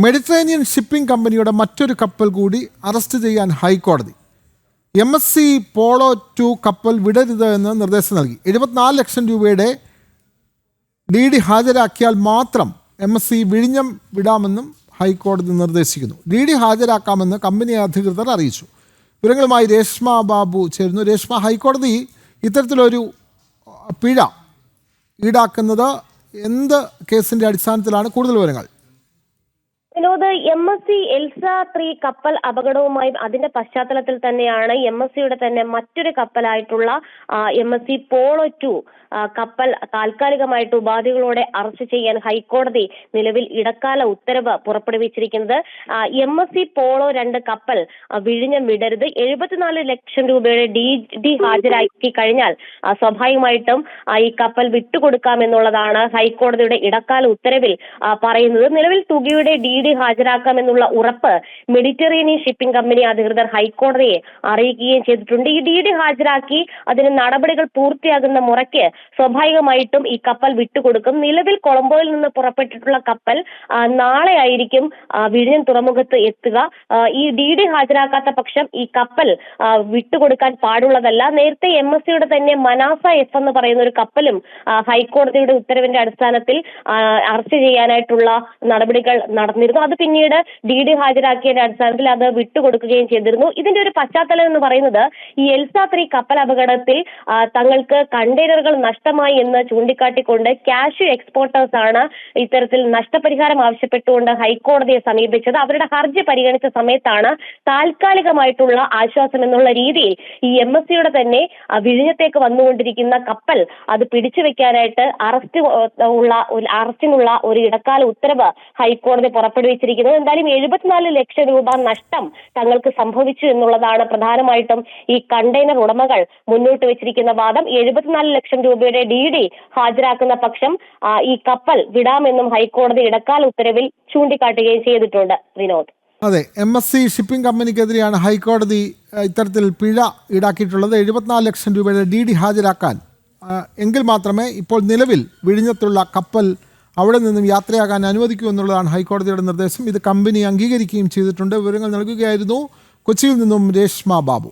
Mediterranean shipping കമ്പനിയുടെ മറ്റൊരു കപ്പൽ കൂടി അറസ്റ്റ് ചെയ്യാൻ ഹൈക്കോടതി. MSC പോളോ 2 കപ്പൽ വിടരുത് എന്ന് നിർദ്ദേശം നൽകി. 74 ലക്ഷം രൂപയുടെ DD ഹാജരാക്കിയാൽ മാത്രം MSC വിഴിഞ്ഞം വിടാമെന്നും ഹൈക്കോടതി നിർദ്ദേശിക്കുന്നു. DD ഹാജരാക്കാമെന്ന് കമ്പനി അധികൃതർ അറിയിച്ചു. വിവരങ്ങളുമായി രേഷ്മ ബാബു ചേരുന്നു. രേഷ്മ, ഹൈക്കോടതി ഇത്തരത്തിലൊരു പിഴ ഈടാക്കുന്നത് എന്ത് കേസിന്റെ അടിസ്ഥാനത്തിലാണ്? കൂടുതൽ വിവരങ്ങൾ. വിനോദ്, MSC എൽസ 3 കപ്പൽ അപകടവുമായി അതിന്റെ പശ്ചാത്തലത്തിൽ തന്നെയാണ് MSCയുടെ തന്നെ മറ്റൊരു കപ്പലായിട്ടുള്ള MSC പോളോ 2 കപ്പൽ താൽക്കാലികമായിട്ട് ഉപാധികളോടെ അറസ്റ്റ് ചെയ്യാൻ ഹൈക്കോടതി നിലവിൽ ഇടക്കാല ഉത്തരവ് പുറപ്പെടുവിച്ചിരിക്കുന്നത്. MSC പോളോ 2 കപ്പൽ വിഴിഞ്ഞം വിടരുത്, 74 ലക്ഷം രൂപയുടെ DD ഹാജരാക്കി കഴിഞ്ഞാൽ സ്വാഭാവികമായിട്ടും ഈ കപ്പൽ വിട്ടുകൊടുക്കാമെന്നുള്ളതാണ് ഹൈക്കോടതിയുടെ ഇടക്കാല ഉത്തരവിൽ പറയുന്നത്. നിലവിൽ തുകയുടെ DD ഹാജരാക്കാമെന്നുള്ള ഉറപ്പ് മെഡിറ്ററേനിയൻ ഷിപ്പിംഗ് കമ്പനി അധികൃതർ ഹൈക്കോടതിയെ അറിയിക്കുകയും ചെയ്തിട്ടുണ്ട്. ഈ DD ഹാജരാക്കി അതിന് നടപടികൾ പൂർത്തിയാകുന്ന മുറയ്ക്ക് സ്വാഭാവികമായിട്ടും ഈ കപ്പൽ വിട്ടുകൊടുക്കും. നിലവിൽ കൊളംബോയിൽ നിന്ന് പുറപ്പെട്ടിട്ടുള്ള കപ്പൽ നാളെ ആയിരിക്കും വിഴിഞ്ഞം തുറമുഖത്ത് എത്തുക. ഈ DD ഹാജരാക്കാത്ത പക്ഷം ഈ കപ്പൽ വിട്ടുകൊടുക്കാൻ പാടുള്ളതല്ല. നേരത്തെ MSCയുടെ തന്നെ മനാസ F എന്ന് പറയുന്ന ഒരു കപ്പലും ഹൈക്കോടതിയുടെ ഉത്തരവിന്റെ അടിസ്ഥാനത്തിൽ അറസ്റ്റ് ചെയ്യാനായിട്ടുള്ള നടപടികൾ നടന്നിരുന്നു. അത് പിന്നീട് DD ഹാജരാക്കിയതിന്റെ അടിസ്ഥാനത്തിൽ അത് വിട്ടുകൊടുക്കുകയും ചെയ്തിരുന്നു. ഇതിന്റെ ഒരു പശ്ചാത്തലം എന്ന് പറയുന്നത് ഈ എൽസ 3 കപ്പൽ അപകടത്തിൽ തങ്ങൾക്ക് കണ്ടെയ്നറുകൾ നഷ്ടമായി എന്ന് ചൂണ്ടിക്കാട്ടിക്കൊണ്ട് കാഷ്യൂ എക്സ്പോർട്ടേഴ്സ് ആണ് ഇത്തരത്തിൽ നഷ്ടപരിഹാരം ആവശ്യപ്പെട്ടുകൊണ്ട് ഹൈക്കോടതിയെ സമീപിച്ചത്. അവരുടെ ഹർജി പരിഗണിച്ച സമയത്താണ് താൽക്കാലികമായിട്ടുള്ള ആശ്വാസം എന്നുള്ള രീതിയിൽ ഈ MSCയുടെ തന്നെ വിഴിഞ്ഞത്തേക്ക് വന്നുകൊണ്ടിരിക്കുന്ന കപ്പൽ അത് പിടിച്ചു വെക്കാനായിട്ട് അറസ്റ്റിനുള്ള ഒരു ഇടക്കാല ഉത്തരവ് ഹൈക്കോടതി പുറപ്പെടുവിച്ചിരിക്കുന്നത്. എന്തായാലും 74 ലക്ഷം രൂപ നഷ്ടം തങ്ങൾക്ക് സംഭവിച്ചു എന്നുള്ളതാണ് പ്രധാനമായിട്ടും ഈ കണ്ടെയ്നർ ഉടമകൾ മുന്നോട്ട് വെച്ചിരിക്കുന്ന വാദം. 74 ലക്ഷം രൂപയുടെ DD ഹാജരാക്കുന്ന പക്ഷം ഈ കപ്പൽ വിടാമെന്നും ഹൈക്കോടതി ഇടക്കാല ഉത്തരവിൽ ചൂണ്ടിക്കാട്ടുകയും ചെയ്തിട്ടുണ്ട്. വിനോദ്, അതെ, MSC ഷിപ്പിംഗ് കമ്പനിക്കെതിരെയാണ് ഹൈക്കോടതി ഇത്തരത്തിൽ പിഴ ഈടാക്കിയിട്ടുള്ളത്. 74 ലക്ഷം രൂപയുടെ DD ഹാജരാക്കാൻ എങ്കിൽ മാത്രമേ ഇപ്പോൾ നിലവിൽ വിഴിഞ്ഞത്തുള്ള കപ്പൽ അവിടെ നിന്നും യാത്രയാകാൻ അനുവദിക്കൂ എന്നുള്ളതാണ് ഹൈക്കോടതിയുടെ നിർദ്ദേശം. ഇത് കമ്പനി അംഗീകരിക്കുകയും ചെയ്തിട്ടുണ്ട്. വിവരങ്ങൾ നൽകുകയായിരുന്നു കൊച്ചിയിൽ നിന്നും രേഷ്മ ബാബു.